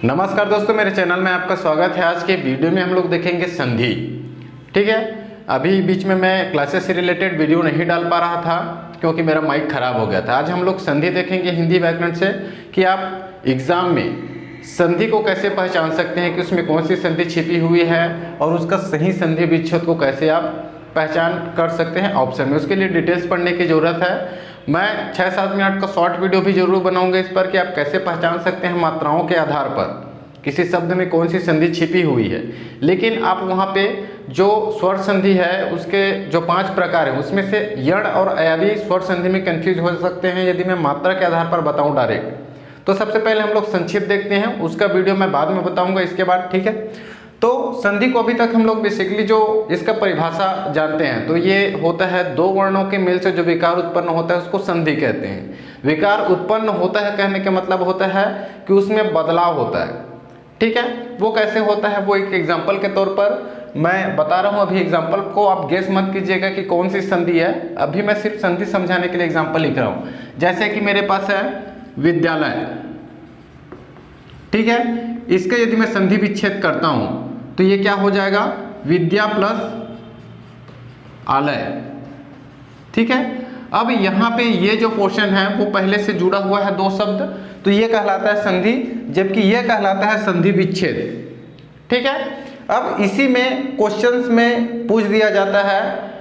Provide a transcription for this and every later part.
नमस्कार दोस्तों, मेरे चैनल में आपका स्वागत है। आज के वीडियो में हम लोग देखेंगे संधि। ठीक है, अभी बीच में मैं क्लासेस से रिलेटेड वीडियो नहीं डाल पा रहा था क्योंकि मेरा माइक खराब हो गया था। आज हम लोग संधि देखेंगे हिंदी व्याकरण से कि आप एग्जाम में संधि को कैसे पहचान सकते हैं कि उसमें कौन सी संधि छिपी हुई है और उसका सही संधि विच्छेद को कैसे आप पहचान कर सकते हैं ऑप्शन में। उसके लिए डिटेल्स पढ़ने की ज़रूरत है। मैं 6-7 मिनट का शॉर्ट वीडियो भी जरूर बनाऊंगा इस पर कि आप कैसे पहचान सकते हैं मात्राओं के आधार पर किसी शब्द में कौन सी संधि छिपी हुई है। लेकिन आप वहाँ पे जो स्वर संधि है उसके जो 5 प्रकार हैं उसमें से यण और अयादी स्वर संधि में कंफ्यूज हो सकते हैं यदि मैं मात्रा के आधार पर बताऊँ डायरेक्ट। तो सबसे पहले हम लोग संक्षिप्त देखते हैं, उसका वीडियो मैं बाद में बताऊँगा इसके बाद। ठीक है, तो संधि को अभी तक हम लोग बेसिकली जो इसका परिभाषा जानते हैं तो ये होता है दो वर्णों के मेल से जो विकार उत्पन्न होता है उसको संधि कहते हैं। विकार उत्पन्न होता है कहने का मतलब होता है कि उसमें बदलाव होता है। ठीक है, वो कैसे होता है वो एक एग्जाम्पल के तौर पर मैं बता रहा हूँ। अभी एग्जाम्पल को आप गेस मत कीजिएगा कि कौन सी संधि है, अभी मैं सिर्फ संधि समझाने के लिए एग्जाम्पल लिख रहा हूँ। जैसे कि मेरे पास है विद्यालय। ठीक है, इसका यदि मैं संधि विच्छेद करता हूँ तो ये क्या हो जाएगा, विद्या प्लस आलय। ठीक है, अब यहाँ पे ये जो पोर्शन है वो पहले से जुड़ा हुआ है दो शब्द, तो ये कहलाता है संधि, जबकि ये कहलाता है संधि विच्छेद। ठीक है, अब इसी में क्वेश्चंस में पूछ दिया जाता है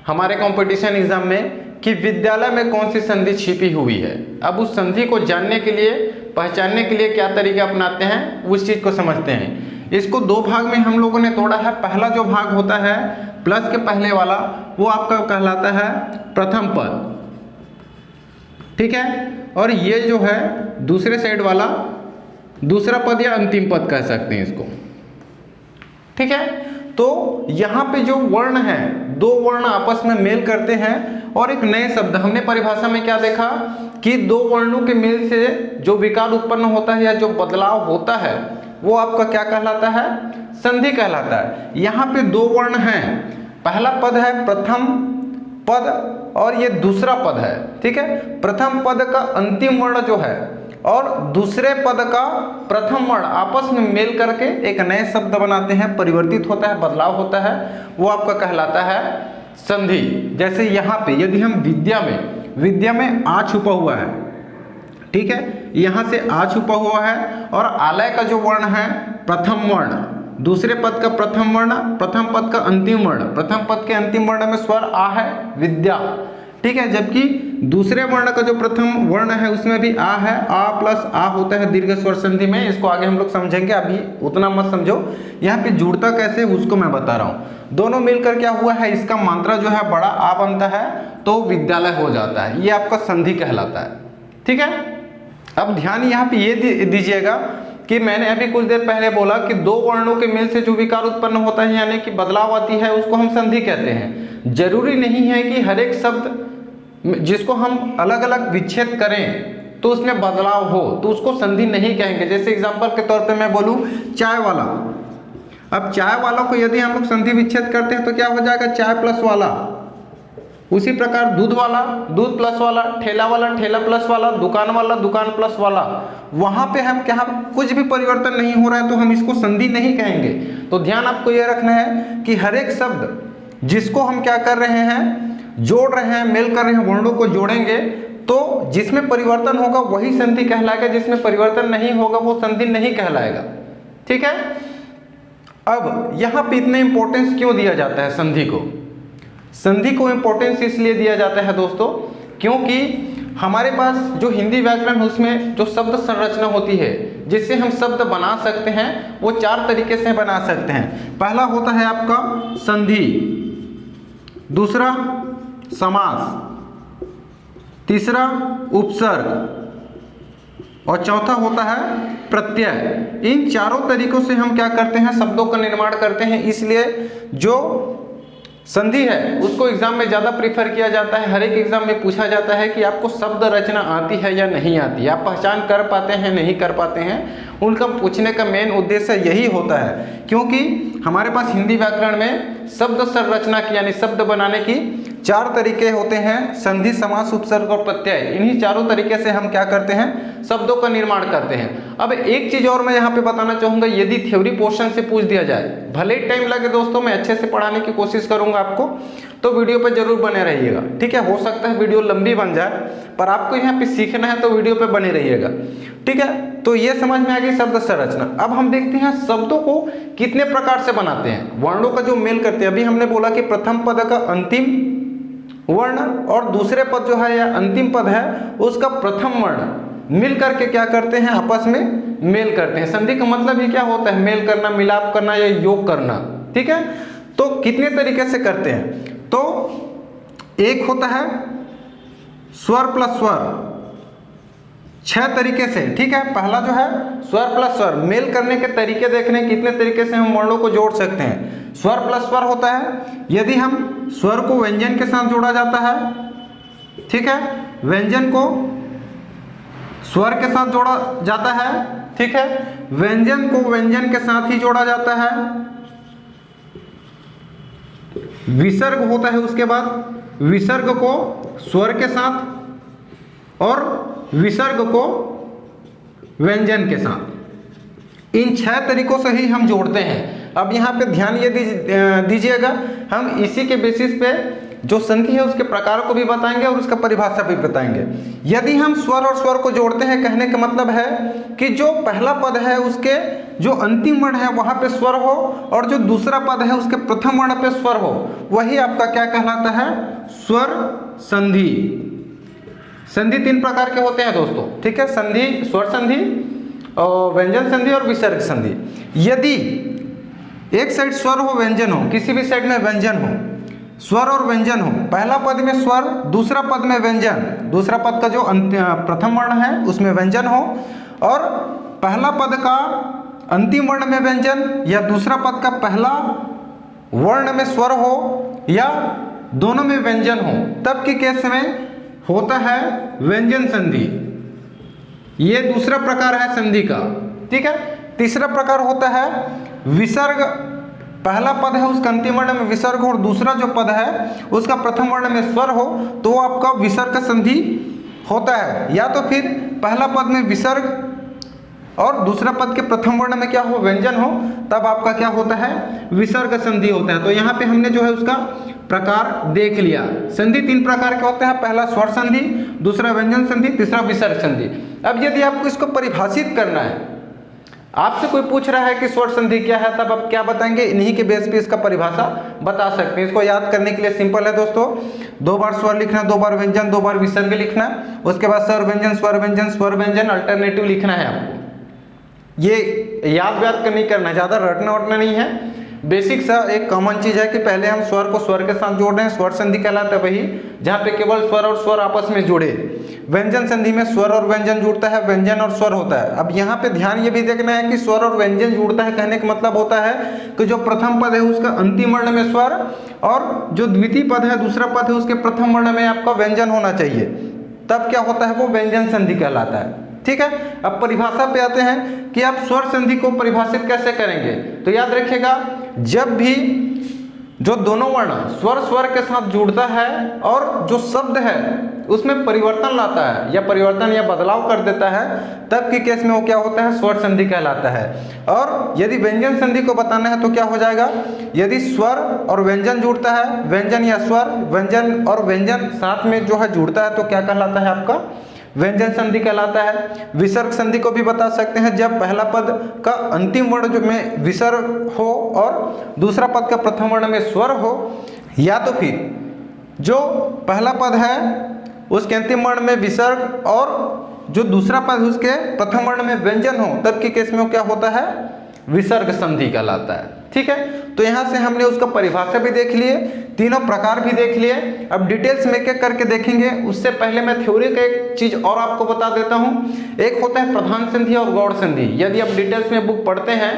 हमारे कंपटीशन एग्जाम में कि विद्यालय में कौन सी संधि छिपी हुई है। अब उस संधि को जानने के लिए, पहचानने के लिए क्या तरीका अपनाते हैं उस चीज को समझते हैं। इसको दो भाग में हम लोगों ने तोड़ा है। पहला जो भाग होता है प्लस के पहले वाला वो आपका कहलाता है प्रथम पद। ठीक है, और ये जो है दूसरे साइड वाला दूसरा पद या अंतिम पद कह सकते हैं इसको। ठीक है, तो यहाँ पे जो वर्ण है दो वर्ण आपस में मेल करते हैं और एक नए शब्द, हमने परिभाषा में क्या देखा कि दो वर्णों के मेल से जो विकार उत्पन्न होता है या जो बदलाव होता है वो आपका क्या कहलाता है, संधि कहलाता है। यहाँ पे दो वर्ण हैं, पहला पद है प्रथम पद और ये दूसरा पद है। ठीक है, प्रथम पद का अंतिम वर्ण जो है और दूसरे पद का प्रथम वर्ण आपस में मेल करके एक नए शब्द बनाते हैं, परिवर्तित होता है, बदलाव होता है, वो आपका कहलाता है संधि। जैसे यहाँ पे यदि हम विद्या में आ छुपा हुआ है। ठीक है, यहाँ से आ छुपा हुआ है और आलय का जो वर्ण है प्रथम वर्ण, दूसरे पद का प्रथम वर्ण, प्रथम पद का अंतिम वर्ण, प्रथम पद के अंतिम वर्ण में स्वर आ है विद्या। ठीक है, जबकि दूसरे वर्ण का जो प्रथम वर्ण है उसमें भी आ है, आ प्लस आ होता है दीर्घ स्वर संधि में। इसको आगे हम लोग समझेंगे, अभी उतना मत समझो। यहाँ पे जुड़ता कैसे उसको मैं बता रहा हूँ। दोनों मिलकर क्या हुआ है, इसका मात्रा जो है बड़ा आ बनता है तो विद्यालय हो जाता है, ये आपका संधि कहलाता है। ठीक है, अब ध्यान यहाँ पे ये दीजिएगा कि मैंने अभी कुछ देर पहले बोला कि दो वर्णों के मेल से जो विकार उत्पन्न होता है यानी कि बदलाव आती है उसको हम संधि कहते हैं। जरूरी नहीं है कि हर एक शब्द जिसको हम अलग अलग विच्छेद करें तो उसमें बदलाव हो तो उसको संधि नहीं कहेंगे। जैसे एग्जांपल के तौर पे मैं बोलूँ चाय वाला, अब चाय वाला को यदि हम लोग संधि विच्छेद करते हैं तो क्या हो जाएगा, चाय प्लस वाला। उसी प्रकार दूध वाला दूध प्लस वाला, ठेला प्लस वाला, दुकान वाला दुकान प्लस वाला। वहां पे हम क्या कुछ भी परिवर्तन नहीं हो रहा है तो हम इसको संधि नहीं कहेंगे। तो ध्यान आपको यह रखना है कि हर एक शब्द जिसको हम क्या कर रहे हैं, जोड़ रहे हैं, मेल कर रहे हैं, वर्णों को जोड़ेंगे तो जिसमें परिवर्तन होगा वही संधि कहलाएगा, जिसमें परिवर्तन नहीं होगा वो संधि नहीं कहलाएगा। ठीक है, अब यहाँ पे इतना इंपॉर्टेंस क्यों दिया जाता है संधि को? संधि को इंपॉर्टेंस इसलिए दिया जाता है दोस्तों क्योंकि हमारे पास जो हिंदी व्याकरण उसमें जो शब्द संरचना होती है जिससे हम शब्द बना सकते हैं वो 4 तरीके से बना सकते हैं। पहला होता है आपका संधि, दूसरा समास, तीसरा उपसर्ग और चौथा होता है प्रत्यय। इन चारों तरीकों से हम क्या करते हैं, शब्दों का निर्माण करते हैं। इसलिए जो संधि है उसको एग्जाम में ज़्यादा प्रीफर किया जाता है। हर एक एग्जाम में पूछा जाता है कि आपको शब्द रचना आती है या नहीं आती है, आप पहचान कर पाते हैं नहीं कर पाते हैं, उनका पूछने का मेन उद्देश्य यही होता है, क्योंकि हमारे पास हिंदी व्याकरण में शब्द संरचना की यानी शब्द बनाने की 4 तरीके होते हैं, संधि, समास, उपसर्ग और प्रत्यय। इन्हीं चारों तरीके से हम क्या करते हैं, शब्दों का निर्माण करते हैं। अब एक चीज और मैं यहाँ पे बताना चाहूंगा, यदि थ्योरी पोर्शन से पूछ दिया जाए, भले ही टाइम लगे दोस्तों, मैं अच्छे से पढ़ाने की कोशिश करूंगा आपको, तो वीडियो पे जरूर बने रहिएगा, ठीक है। हो सकता है वीडियो लंबी बन जाए, पर आपको यहाँ पे सीखना है तो वीडियो पे बने रहिएगा, ठीक है। तो ये समझ में आ गई शब्द संरचना। अब हम देखते हैं शब्दों को कितने प्रकार से बनाते हैं, वर्णों का जो मेल करते हैं। अभी हमने बोला कि प्रथम पद का अंतिम वर्ण और दूसरे पद जो है या अंतिम पद है उसका प्रथम वर्ण मिल करके क्या करते हैं, आपस में मेल करते हैं। संधि का मतलब ही क्या होता है, मेल करना, मिलाप करना या योग करना, ठीक है। तो कितने तरीके से करते हैं, तो एक होता है स्वर प्लस स्वर, 6 तरीके से, ठीक है। पहला जो है स्वर प्लस स्वर, मेल करने के तरीके देखने कितने तरीके से हम वर्णों को जोड़ सकते हैं। स्वर प्लस स्वर होता है यदि हम स्वर को व्यंजन के साथ जोड़ा जाता है, ठीक है, व्यंजन को स्वर के साथ जोड़ा जाता है, ठीक है, व्यंजन को व्यंजन के साथ ही जोड़ा जाता है, विसर्ग होता है, उसके बाद विसर्ग को स्वर के साथ और विसर्ग को व्यंजन के साथ। इन 6 तरीकों से ही हम जोड़ते हैं। अब यहाँ पे ध्यान ये दीजिएगा, हम इसी के बेसिस पे जो संधि है उसके प्रकारों को भी बताएंगे और उसका परिभाषा भी बताएंगे। यदि हम स्वर और स्वर को जोड़ते हैं, कहने का मतलब है कि जो पहला पद है उसके जो अंतिम वर्ण है वहाँ पे स्वर हो और जो दूसरा पद है उसके प्रथम वर्ण पे स्वर हो, वही आपका क्या कहलाता है, स्वर संधि। संधि 3 प्रकार के होते हैं दोस्तों, ठीक है, संधि, स्वर संधि और व्यंजन संधि और विसर्ग संधि। यदि एक साइड स्वर हो व्यंजन हो, किसी भी साइड में व्यंजन हो, स्वर और व्यंजन हो, पहला पद में स्वर, दूसरा पद में व्यंजन, दूसरा पद का जो प्रथम वर्ण है उसमें व्यंजन हो और पहला पद का अंतिम वर्ण में व्यंजन या दूसरा पद का पहला वर्ण में स्वर हो या दोनों में व्यंजन हो, तब के केस में होता है व्यंजन संधि। ये दूसरा प्रकार है संधि का, ठीक है। तीसरा प्रकार होता है विसर्ग, पहला पद है उसका अंतिम वर्ण में विसर्ग हो और दूसरा जो पद है उसका प्रथम वर्ण में स्वर हो, तो आपका विसर्ग संधि होता है। या तो फिर पहला पद में विसर्ग और दूसरा पद के प्रथम वर्ण में क्या हो, व्यंजन हो, तब आपका क्या होता है, विसर्ग संधि होता है। तो यहाँ पे हमने जो है उसका प्रकार देख लिया। संधि 3 प्रकार के होते हैं, पहला स्वर संधि, दूसरा व्यंजन संधि, तीसरा विसर्ग संधि। अब यदि आपको इसको परिभाषित करना है, आपसे कोई पूछ रहा है कि स्वर संधि क्या है, तब आप क्या बताएंगे, इन्हीं के बेस पे इसका परिभाषा बता सकते हैं। इसको याद करने के लिए सिंपल है दोस्तों, 2 बार स्वर लिखना, 2 बार व्यंजन, 2 बार विसर्ग लिखना, उसके बाद स्वर व्यंजन स्वर व्यंजन स्वर व्यंजन अल्टरनेटिव लिखना है आपको। ये याद नहीं करना, ज़्यादा रटना वटना नहीं है, बेसिक सा एक कॉमन चीज़ है कि पहले हम स्वर को स्वर के साथ जोड़ रहे हैं, स्वर संधि कहलाता है वही जहाँ पे केवल स्वर और स्वर आपस में जुड़े। व्यंजन संधि में स्वर और व्यंजन जुड़ता है, व्यंजन और स्वर होता है। अब यहाँ पे ध्यान ये भी देखना है कि स्वर और व्यंजन जुड़ता है, कहने का मतलब होता है कि जो प्रथम पद है उसका अंतिम वर्ण में स्वर और जो द्वितीय पद है, दूसरा पद है, उसके प्रथम वर्ण में आपका व्यंजन होना चाहिए, तब क्या होता है, वो व्यंजन संधि कहलाता है, ठीक है। अब परिभाषा पे आते हैं कि आप स्वर संधि को परिभाषित कैसे करेंगे। तो याद रखिएगा, जब भी जो दोनों वर्ण स्वर स्वर के साथ जुड़ता है और जो शब्द है उसमें परिवर्तन लाता है या परिवर्तन या बदलाव कर देता है, तब के केस में वो क्या होता है, स्वर संधि कहलाता है। और यदि व्यंजन संधि को बताना है तो क्या हो जाएगा, यदि स्वर और व्यंजन जुड़ता है, व्यंजन या स्वर, व्यंजन और व्यंजन साथ में जो है जुड़ता है, तो क्या कहलाता है, आपका व्यंजन संधि कहलाता है। विसर्ग संधि को भी बता सकते हैं, जब पहला पद का अंतिम वर्ण जो में विसर्ग हो और दूसरा पद का प्रथम वर्ण में स्वर हो, या तो फिर जो पहला पद है उसके अंतिम वर्ण में विसर्ग और जो दूसरा पद उसके प्रथम वर्ण में व्यंजन हो, तब के केस में वो क्या होता है, विसर्ग संधि कहलाता है, ठीक है। तो यहाँ से हमने उसका परिभाषा भी देख लिए, तीनों प्रकार भी देख लिए। अब डिटेल्स में एक करके देखेंगे, उससे पहले मैं थ्योरी का एक चीज और आपको बता देता हूँ। एक होता है प्रधान संधि और गौड़ संधि। यदि आप डिटेल्स में बुक पढ़ते हैं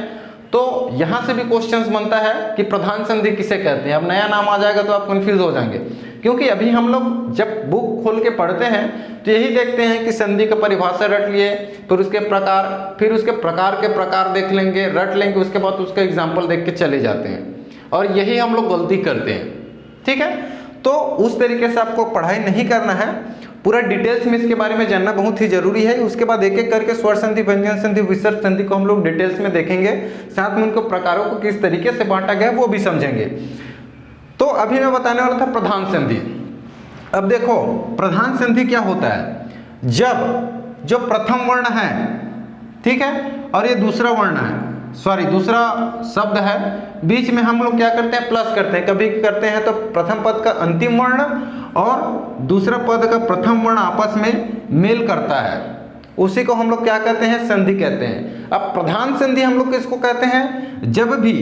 तो यहाँ से भी क्वेश्चंस बनता है कि प्रधान संधि किसे कहते हैं। अब नया नाम आ जाएगा तो आप कंफ्यूज हो जाएंगे, क्योंकि अभी हम लोग जब बुक खोल के पढ़ते हैं तो यही देखते हैं कि संधि का परिभाषा रट लिए, फिर उसके प्रकार के प्रकार देख लेंगे, रट लेंगे, उसके बाद उसका एग्जाम्पल देख के चले जाते हैं, और यही हम लोग गलती करते हैं। ठीक है, तो उस तरीके से आपको पढ़ाई नहीं करना है, पूरा डिटेल्स में इसके बारे में जानना बहुत ही जरूरी है। उसके बाद एक एक करके स्वर संधि, व्यंजन संधि, विसर्ग संधि को हम लोग डिटेल्स में देखेंगे, साथ में उनको प्रकारों को किस तरीके से बांटा गया वो भी समझेंगे। तो अभी मैं बताने वाला था प्रधान संधि। अब देखो प्रधान संधि क्या होता है, जब जो प्रथम वर्ण है, ठीक है, और ये दूसरा वर्ण है, दूसरा शब्द है, बीच में हम लोग क्या करते हैं, प्लस करते हैं। कभी करते हैं तो प्रथम पद का अंतिम वर्ण और दूसरा पद का प्रथम वर्ण आपस में मेल करता है, उसी को हम लोग क्या कहते हैं, संधि कहते हैं। अब प्रधान संधि हम लोग किसको कहते हैं, जब भी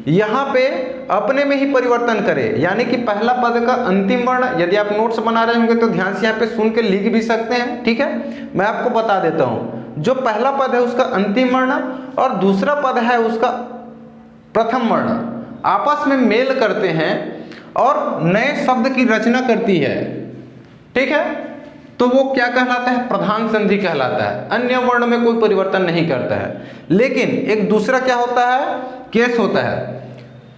यहाँ पे अपने में ही परिवर्तन करे, यानी कि पहला पद का अंतिम वर्ण, यदि आप नोट्स बना रहे होंगे तो ध्यान से यहाँ पे सुन के लिख भी सकते हैं। ठीक है, मैं आपको बता देता हूँ, जो पहला पद है उसका अंतिम वर्ण और दूसरा पद है उसका प्रथम वर्ण आपस में मेल करते हैं और नए शब्द की रचना करती है। ठीक है, तो वो क्या कहलाता है, प्रधान संधि कहलाता है। अन्य वर्ण में कोई परिवर्तन नहीं करता है। लेकिन एक दूसरा क्या होता है, केस होता है,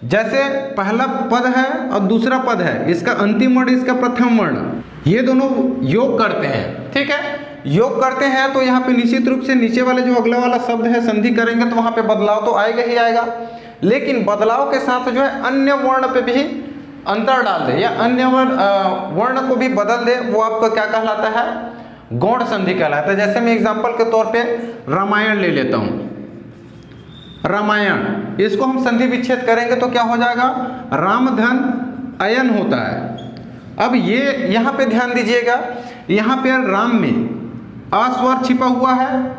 जैसे पहला पद है और दूसरा पद है, इसका अंतिम वर्ण इसका प्रथम वर्ण, ये दोनों योग करते हैं। ठीक है, योग करते हैं तो यहाँ पे निश्चित रूप से नीचे वाले जो अगला वाला शब्द है संधि करेंगे तो वहाँ पे बदलाव तो आएगा ही आएगा, लेकिन बदलाव के साथ जो है अन्य वर्ण पे भी अंतर डाल दे या अन्य वर्ण को भी बदल दे, वो आपका क्या कहलाता है, गौण संधि कहलाता है। जैसे मैं एग्जांपल के तौर पे रामायण ले लेता हूँ, रामायण, इसको हम संधि विच्छेद करेंगे तो क्या हो जाएगा, राम धन अयन होता है। अब ये यहाँ पे ध्यान दीजिएगा, यहाँ पे राम में अ स्वर छिपा हुआ है,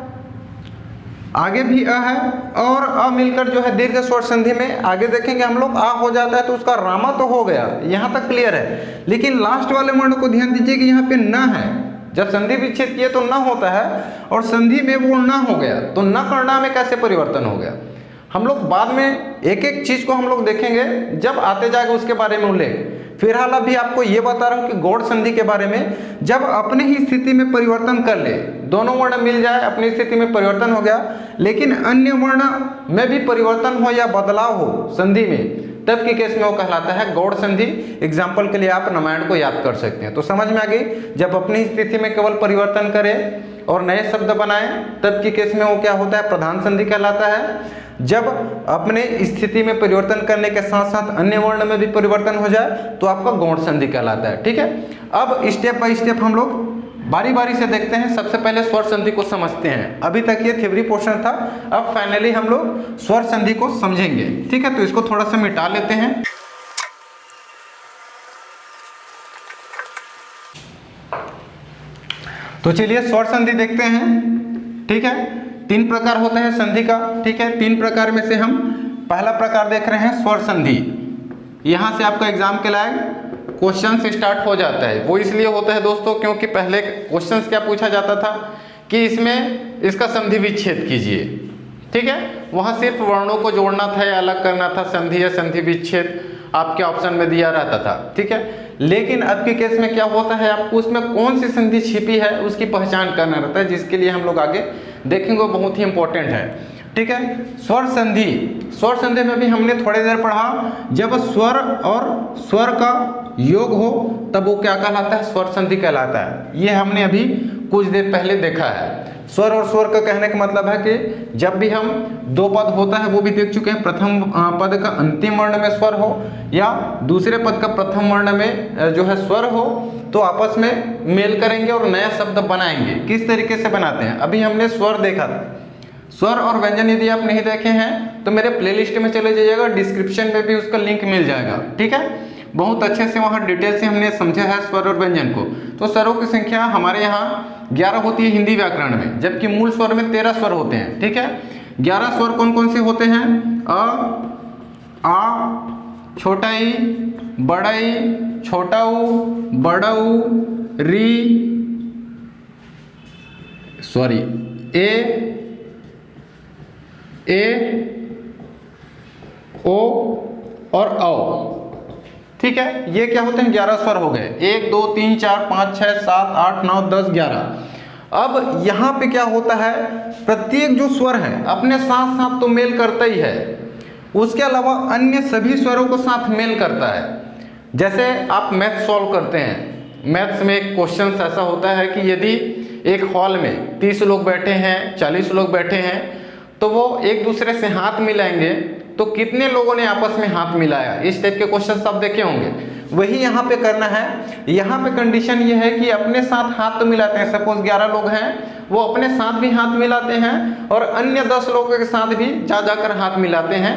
आगे भी अ है, और अ मिलकर जो है दीर्घ स्वर संधि में आगे देखेंगे हम लोग आ हो जाता है, तो उसका रामा तो हो गया, यहाँ तक क्लियर है। लेकिन लास्ट वाले वर्ण को ध्यान दीजिए कि यहाँ पे न है, जब संधि विच्छेद किए तो न होता है और संधि में वो न हो गया, तो न करना में कैसे परिवर्तन हो गया, हम लोग बाद में एक एक चीज को हम लोग देखेंगे जब आते जाएगा उसके बारे में उल्लेख। फिलहाल अभी आपको ये बता रहा हूँ कि गौण संधि के बारे में, जब अपनी ही स्थिति में परिवर्तन कर ले, दोनों वर्ण मिल जाए, अपनी स्थिति में परिवर्तन हो गया, लेकिन अन्य वर्ण में भी परिवर्तन हो या बदलाव हो संधि में, तब के केस में वो कहलाता है गौण संधि। एग्जाम्पल के लिए आप रामायण को याद कर सकते हैं। तो समझ में आ गई, जब अपनी स्थिति में केवल परिवर्तन करे और नए शब्द बनाए, तब के केस में वो क्या होता है, प्रधान संधि कहलाता है। जब अपने स्थिति में परिवर्तन करने के साथ साथ अन्य वर्ण में भी परिवर्तन हो जाए तो आपका गौण संधि कहलाता है। ठीक है, अब स्टेप बाय स्टेप हम लोग बारी बारी से देखते हैं। सबसे पहले स्वर संधि को समझते हैं। अभी तक ये थ्योरी पोर्शन था, अब फाइनली हम लोग स्वर संधि को समझेंगे। ठीक है, तो इसको थोड़ा सा मिटा लेते हैं। तो चलिए स्वर संधि देखते हैं। ठीक है, 3 प्रकार होते हैं संधि का। ठीक है, 3 प्रकार में से हम पहला प्रकार देख रहे हैं स्वर संधि। यहाँ से आपका एग्जाम के लायक क्वेश्चन से स्टार्ट हो जाता है। वो इसलिए होता है दोस्तों क्योंकि पहले क्वेश्चन क्या पूछा जाता था कि इसमें इसका संधि विच्छेद कीजिए। ठीक है, वहाँ सिर्फ वर्णों को जोड़ना था या अलग करना था, संधि या संधि विच्छेद आपके ऑप्शन में दिया रहता था। ठीक है, लेकिन अब के केस में क्या होता है, आपको उसमें कौन सी संधि छिपी है उसकी पहचान करना रहता है, जिसके लिए हम लोग आगे देखेंगे, बहुत ही इंपॉर्टेंट है। ठीक है, स्वर संधि, स्वर संधि में भी हमने थोड़ी देर पढ़ा, जब स्वर और स्वर का योग हो तब वो क्या कहलाता है, स्वर संधि कहलाता है। ये हमने अभी कुछ देर पहले देखा है। स्वर और स्वर का कहने का मतलब है कि जब भी हम 2 पद होता है वो भी देख चुके हैं, प्रथम पद का अंतिम वर्ण में स्वर हो या दूसरे पद का प्रथम वर्ण में जो है स्वर हो, तो आपस में मेल करेंगे और नया शब्द बनाएंगे। किस तरीके से बनाते हैं, अभी हमने स्वर देखा था। स्वर और व्यंजन यदि आप नहीं देखे हैं तो मेरे प्लेलिस्ट में चले जाइएगा, डिस्क्रिप्शन में भी उसका लिंक मिल जाएगा। ठीक है, बहुत अच्छे से वहाँ डिटेल से हमने समझा है स्वर और व्यंजन को। तो स्वरों की संख्या हमारे यहाँ 11 होती है हिंदी व्याकरण में, जबकि मूल स्वर में 13 स्वर होते हैं। ठीक है, 11 स्वर कौन कौन से होते हैं, अ, आ, छोटा ई, बड़ा ई, छोटा ऊ, बड़ा ऊ, री, सॉरी ए, ओ और औ। ठीक है, ये क्या होते हैं 11 स्वर हो गए, 1 2 3 4 5 6 7 8 9 10 11। अब यहाँ पे क्या होता है, प्रत्येक जो स्वर है अपने साथ साथ तो मेल करता ही है, उसके अलावा अन्य सभी स्वरों को साथ मेल करता है। जैसे आप मैथ सॉल्व करते हैं, मैथ्स में एक क्वेश्चन ऐसा होता है कि यदि एक हॉल में 30 लोग बैठे हैं, 40 लोग बैठे हैं, तो वो एक दूसरे से हाथ मिलाएंगे तो कितने लोगों ने आपस में हाथ मिलाया, इस टाइप के क्वेश्चन आप देखे होंगे। वही यहाँ पे करना है। यहाँ पे कंडीशन ये है कि अपने साथ हाथ तो मिलाते हैं, सपोज 11 लोग हैं, वो अपने साथ भी हाथ मिलाते हैं और अन्य 10 लोगों के साथ भी जा जाकर हाथ मिलाते हैं।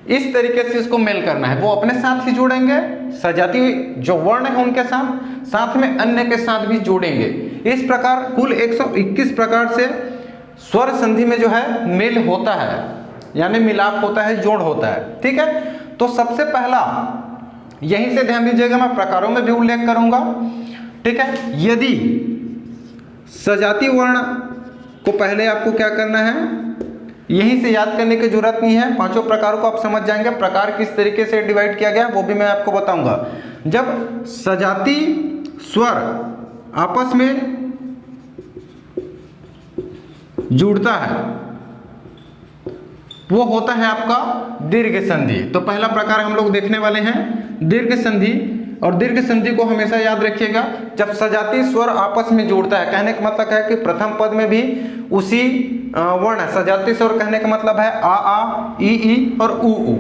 इस तरीके से इसको मेल करना है, वो अपने साथ ही जोड़ेंगे, सजाती जो वर्ण है उनके साथ, साथ में अन्य के साथ भी जोड़ेंगे। इस प्रकार कुल 121 प्रकार से स्वर संधि में जो है मेल होता है, यानी मिलाप होता है, जोड़ होता है। ठीक है, तो सबसे पहला यहीं से ध्यान दीजिएगा, मैं प्रकारों में भी उल्लेख करूंगा। ठीक है, यदि सजाती वर्ण को पहले आपको क्या करना है, यहीं से याद करने की जरूरत नहीं है, पांचों प्रकारों को आप समझ जाएंगे। प्रकार किस तरीके से डिवाइड किया गया वो भी मैं आपको बताऊंगा। जब सजाती स्वर आपस में जुड़ता है वो होता है आपका दीर्घ संधि। तो पहला प्रकार हम लोग देखने वाले हैं दीर्घ संधि, और दीर्घ संधि को हमेशा याद रखिएगा, जब सजाती स्वर आपस में जुड़ता है, कहने का मतलब है कि प्रथम पद में भी उसी वर्ण है। सजाती स्वर कहने का मतलब है आ, ई और ऊ।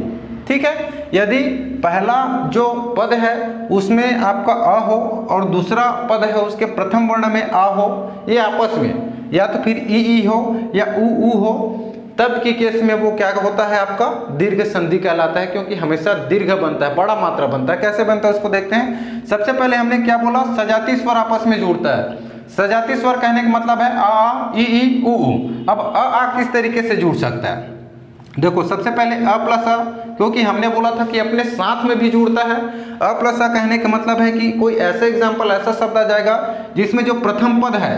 ठीक है, यदि पहला जो पद है उसमें आपका अ हो और दूसरा पद है उसके प्रथम वर्ण में आ हो, ये आपस में या तो फिर ई हो या ऊ हो, तब के केस में वो क्या होता है, आपका दीर्घ संधि कहलाता है, क्योंकि हमेशा दीर्घ बनता है, बड़ा मात्रा बनता है। कैसे बनता है उसको देखते हैं। सबसे पहले हमने क्या बोला, सजाती स्वर आपस में जुड़ता है। सजाती स्वर कहने का मतलब है आ, ई, ऊ। अब आ किस तरीके से जुड़ सकता है, देखो सबसे पहले अ प्लस अ, क्योंकि हमने बोला था कि अपने साथ में भी जुड़ता है। अ प्लस अ कहने का मतलब है कि कोई ऐसा एग्जाम्पल, ऐसा शब्द आ जाएगा जिसमें जो प्रथम पद है,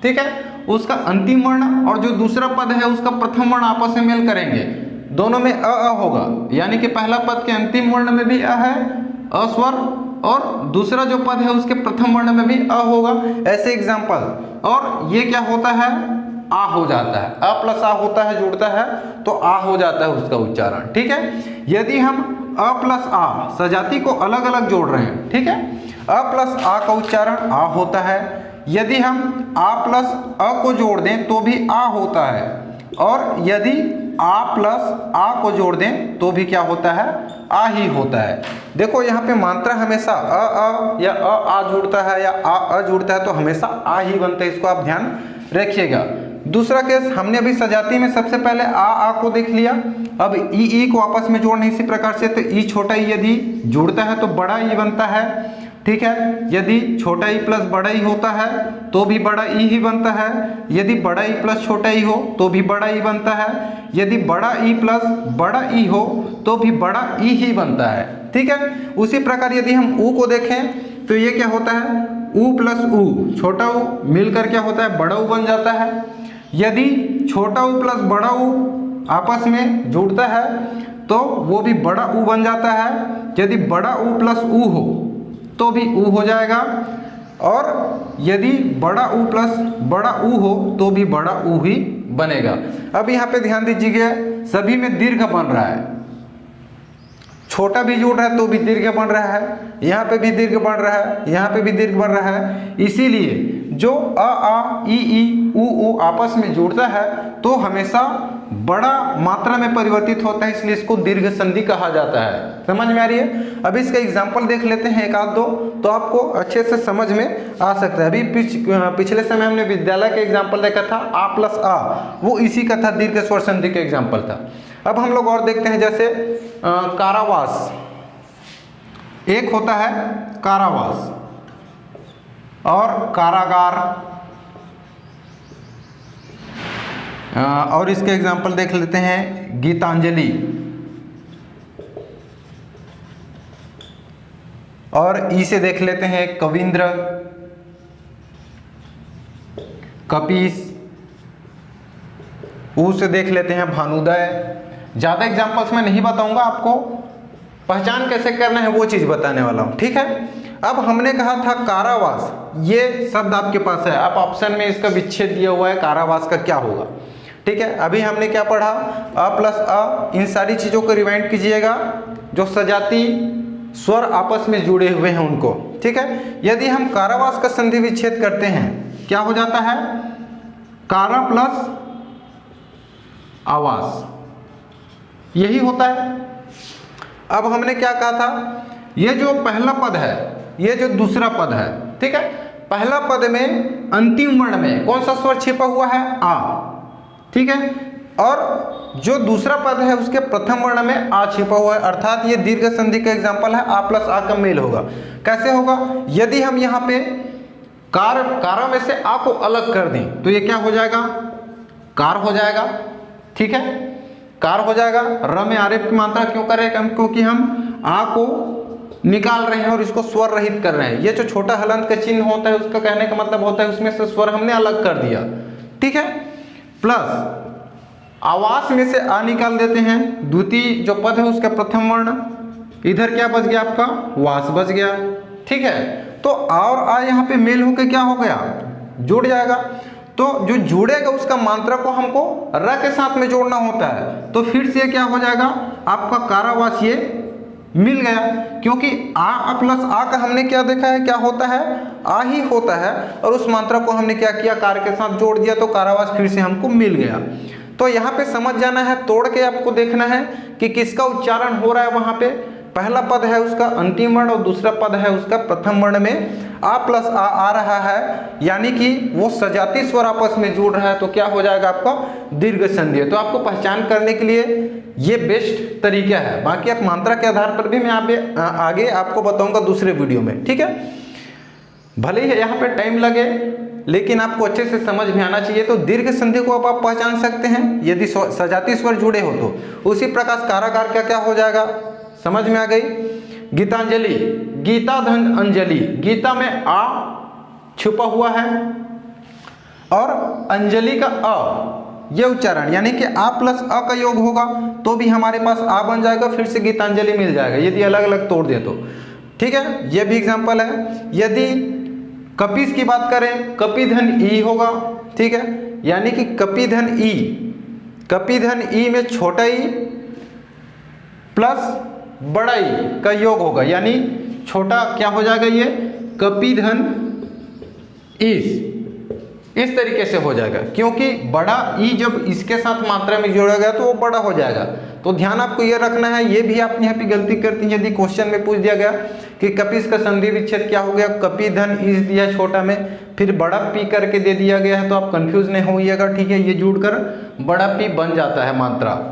ठीक है, उसका अंतिम वर्ण और जो दूसरा पद है उसका प्रथम वर्ण आपस में मेल करेंगे, दोनों में अ होगा, यानी कि पहला पद के अंतिम वर्ण में भी अ है, अ स्वर, और दूसरा जो पद है उसके प्रथम वर्ण में भी अ होगा। ऐसे एग्जाम्पल, और ये क्या होता है, आ हो जाता है, अ प्लस आ होता है, जुड़ता है तो आ हो जाता है उसका उच्चारण। ठीक है, यदि हम अ प्लस आ सजाती को अलग अलग जोड़ रहे हैं, ठीक है, अ प्लस आ का उच्चारण आ होता है। यदि हम आ प्लस अ को जोड़ दें तो भी आ होता है, और यदि आ प्लस आ को जोड़ दें तो भी क्या होता है, आ ही होता है। देखो यहाँ पे मात्रा हमेशा अ या आ जुड़ता है या आ जुड़ता है तो हमेशा आ ही बनता है, इसको आप ध्यान रखिएगा। दूसरा केस, हमने अभी सजाती में सबसे पहले आ को देख लिया, अब ई को आपस में जोड़ना इसी प्रकार से, तो ई छोटा ई यदि जुड़ता है तो बड़ा ई बनता है। ठीक है, यदि छोटा ई प्लस बड़ा ई होता है तो भी बड़ा ई ही बनता है, यदि बड़ा ई प्लस छोटा ई हो तो भी बड़ा ई बनता है, यदि बड़ा ई प्लस बड़ा ई हो तो भी बड़ा ई ही बनता है। ठीक है, उसी प्रकार यदि हम ऊ को देखें तो ये क्या होता है, ऊ प्लस ऊ, छोटा ऊ मिलकर क्या होता है, बड़ा ऊ बन जाता है। यदि छोटा ऊ प्लस बड़ा ऊ आपस में जुड़ता है तो वो भी बड़ा ऊ बन जाता है। यदि बड़ा ऊ प्लस ऊ हो तो भी ऊ हो जाएगा, और यदि बड़ा ऊ प्लस बड़ा ऊ हो तो भी बड़ा ऊ ही बनेगा। अब यहाँ पे ध्यान दीजिएगा, सभी में दीर्घ बन रहा है, छोटा भी जुड़ रहा है तो भी दीर्घ बन रहा है, यहाँ पे भी दीर्घ बन रहा है, यहाँ पे भी दीर्घ बन रहा है। इसीलिए जो आ, ई, ऊ आपस में जुड़ता है तो हमेशा बड़ा मात्रा में परिवर्तित होता है, इसलिए इसको दीर्घ संधि कहा जाता है। समझ में आ रही है। अब इसका एग्जाम्पल देख लेते हैं एक आध दो, तो आपको अच्छे से समझ में आ सकता है। अभी पिछले समय हमने विद्यालय का एग्जाम्पल देखा था, आ प्लस आ, वो इसी का था, दीर्घ स्वर संधि का एग्जाम्पल था। अब हम लोग और देखते हैं, जैसे कारावास, एक होता है कारावास और कारागार, और इसके एग्जाम्पल देख लेते हैं, गीतांजलि, और ई से देख लेते हैं कविंद्र, कपीस, ऊ से देख लेते हैं भानुदय, ज़्यादा एग्जाम्पल्स मैं नहीं बताऊंगा, आपको पहचान कैसे करना है वो चीज़ बताने वाला हूँ, ठीक है। अब हमने कहा था कारावास, ये शब्द आपके पास है, आप ऑप्शन में इसका विच्छेद दिया हुआ है, कारावास का क्या होगा, ठीक है। अभी हमने क्या पढ़ा, अ प्लस अ, इन सारी चीज़ों को रिवाइंड कीजिएगा, जो सजाती स्वर आपस में जुड़े हुए हैं उनको, ठीक है। यदि हम कारावास का संधि विच्छेद करते हैं क्या हो जाता है, कारा प्लस आवास, यही होता है। अब हमने क्या कहा था, ये जो पहला पद है, ये जो दूसरा पद है, ठीक है, पहला पद में अंतिम वर्ण में कौन सा स्वर छिपा हुआ है, आ, ठीक है, और जो दूसरा पद है उसके प्रथम वर्ण में आ छिपा हुआ है, अर्थात ये दीर्घ संधि का एग्जाम्पल है, आ प्लस आ का मेल होगा। कैसे होगा, यदि हम यहाँ पे कारा में से आ को अलग कर दें तो ये क्या हो जाएगा, कार हो जाएगा, ठीक है, कार हो जाएगा। र में आरेप की मात्रा क्यों करें, क्योंकि हम आ को निकाल रहे हैं और इसको स्वर रहित कर रहे हैं। ये जो छोटा हलंत का चिन्ह होता है उसका कहने का मतलब होता है उसमें से स्वर हमने अलग कर दिया, ठीक है। प्लस आवास में से आ निकाल देते हैं, द्वितीय जो पद है उसका प्रथम वर्ण, इधर क्या बच गया आपका, वास बच गया, ठीक है। तो आ और आ यहाँ पे मेल होकर क्या हो गया, जुड़ जाएगा। तो जो जुड़ेगा उसका मात्रा को हमको र के साथ में जोड़ना होता है, तो फिर से क्या हो जाएगा आपका कारावास, ये मिल गया, क्योंकि आ प्लस आ का हमने क्या देखा है, क्या होता है, आ ही होता है, और उस मात्रा को हमने क्या किया, कार के साथ जोड़ दिया, तो कारावास फिर से हमको मिल गया। तो यहाँ पे समझ जाना है, तोड़ के आपको देखना है कि किसका उच्चारण हो रहा है। वहाँ पे पहला पद है उसका अंतिम वर्ण और दूसरा पद है उसका प्रथम वर्ण में आ प्लस आ रहा है, यानी कि वो सजाती स्वर आपस में जुड़ रहा है, तो क्या हो जाएगा आपका दीर्घ संधि है। तो आपको पहचान करने के लिए ये बेस्ट तरीका है। बाकी आप मात्रा के आधार पर भी मैं आगे आपको बताऊंगा दूसरे वीडियो में, ठीक है। भले ही यहाँ पे टाइम लगे लेकिन आपको अच्छे से समझ में आना चाहिए। तो दीर्घ संधि को अब आप पहचान सकते हैं यदि सजाती स्वर जुड़े हो तो। उसी प्रकार काराकार का क्या हो जाएगा, समझ में आ गई। गीतांजलि, गीता धन अंजलि, गीता में आ छुपा हुआ है और अंजलि का अ, ये उच्चारण यानी कि आ प्लस अ का योग होगा तो भी हमारे पास आ बन जाएगा, फिर से गीतांजलि मिल जाएगा यदि अलग अलग तोड़ दें तो, ठीक है। ये भी एग्जाम्पल है। यदि कपीस की बात करें, कपी धन ई होगा, ठीक है, यानी कि कपी धन ई, कपी धन ई में छोटा ई प्लस बड़ा ई का योग होगा, यानी छोटा क्या हो जाएगा, ये कपी धन इस तरीके से हो जाएगा, क्योंकि बड़ा ई जब इसके साथ मात्रा में जोड़ा गया तो वो बड़ा हो जाएगा। तो ध्यान आपको ये रखना है। ये भी आप यहाँ पे गलती करती हैं, यदि क्वेश्चन में पूछ दिया गया कि कपीस का संधि विच्छेद क्या हो गया, कपी धन इस दिया छोटा में, फिर बड़ा पी करके दे दिया गया है, तो आप कंफ्यूज नहीं होइएगा, ठीक है। ये जुड़कर बड़ा पी बन जाता है मात्रा।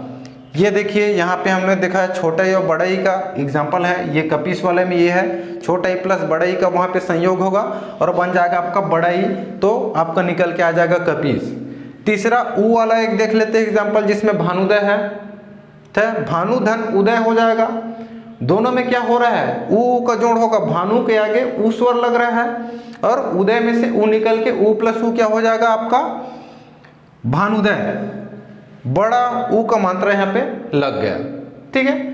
ये देखिए यहाँ पे हमने देखा है छोटा ई और बड़ा ई का एग्जाम्पल है, ये कपीस वाले में ये है छोटा ई प्लस बड़ा ई का वहाँ पे संयोग होगा और बन जाएगा आपका बड़ा ई, तो आपका निकल के आ जाएगा कपीस। तीसरा ऊ वाला एक देख लेते हैं एग्जाम्पल, जिसमें भानुदय है, तो भानु धन उदय हो जाएगा। दोनों में क्या हो रहा है, ऊ का जोड़ होगा, भानु के आगे ऊ स्वर लग रहा है और उदय में से ऊ निकल के ऊ प्लस ऊ क्या हो जाएगा आपका भानुदय, बड़ा ऊ का मात्रा यहाँ पे लग गया, ठीक है।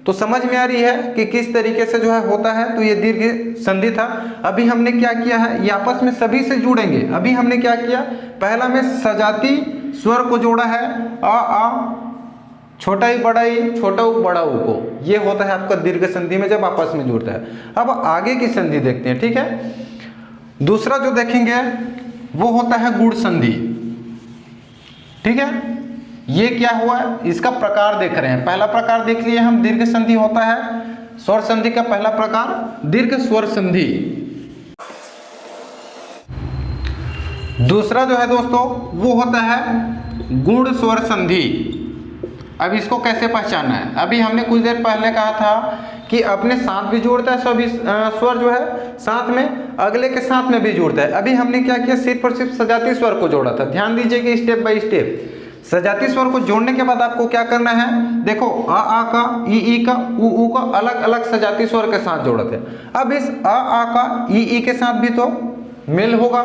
तो समझ में आ रही है कि किस तरीके से जो है होता है। तो ये दीर्घ संधि था। अभी हमने क्या किया है, ये आपस में सभी से जुड़ेंगे। अभी हमने क्या किया, पहला में सजाती स्वर को जोड़ा है, आ छोटा ई बड़ा ई, छोटा ऊ बड़ा ऊ को, ये होता है आपका दीर्घ संधि में जब आपस में जुड़ता है। अब आगे की संधि देखते हैं, ठीक है। दूसरा जो देखेंगे वो होता है गुण संधि, ठीक है। ये क्या हुआ, इसका प्रकार देख रहे हैं। पहला प्रकार देख लिए हम, दीर्घ संधि होता है। स्वर संधि का पहला प्रकार दीर्घ स्वर संधि। दूसरा जो है दोस्तों वो होता है गुण स्वर संधि। अब इसको कैसे पहचानना है, अभी हमने कुछ देर पहले कहा था कि अपने साथ भी जोड़ता है सभी स्वर जो है, साथ में अगले के साथ में भी जोड़ता है। अभी हमने क्या किया, सिर्फ और सिर्फ सजाती स्वर को जोड़ा था। ध्यान दीजिए कि स्टेप बाय स्टेप सजाती स्वर को जोड़ने के बाद आपको क्या करना है, देखो आ का, ई का, ऊ का अलग अलग सजाती स्वर के साथ जोड़ते हैं। अब इस आ का ई के साथ भी तो मेल होगा,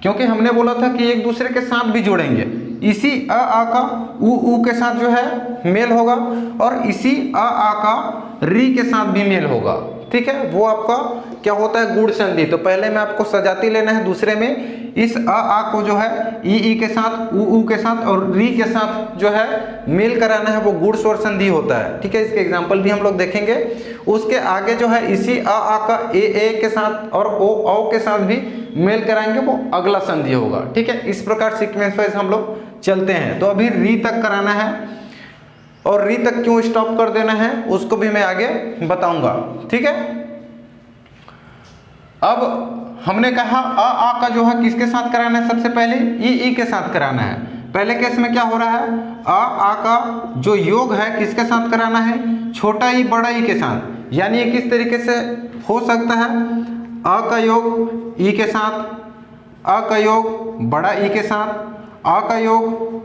क्योंकि हमने बोला था कि एक दूसरे के साथ भी जोड़ेंगे। इसी अ आ का उ के साथ जो है मेल होगा और इसी अ आ का री के साथ भी मेल होगा। ठीक है, वो आपका क्या होता है, गुण संधि। तो पहले में आपको सजाती लेना है, दूसरे में इस अ आ को जो है ई के साथ उ के साथ और री के साथ जो है मेल कराना है, वो गुण स्वर संधि होता है। ठीक है, इसके एग्जाम्पल भी हम लोग देखेंगे। उसके आगे जो है इसी अ आ का ए के साथ और ओ के साथ भी मेल कराएंगे, वो अगला संधि होगा। ठीक है, इस प्रकार सीक्वेंस वाइज हम लोग चलते हैं। तो अभी री तक कराना है और री तक क्यों स्टॉप कर देना है उसको भी मैं आगे बताऊंगा। ठीक है, अब हमने कहा अ आ का जो है किसके साथ कराना है, सबसे पहले ई के साथ कराना है। पहले केस में क्या हो रहा है, अ आ का जो योग है किसके साथ कराना है, छोटा ई बड़ा ई के साथ। यानी ये किस तरीके से हो सकता है, अ का योग ई के साथ, अ का योग बड़ा ई के साथ, अ का योग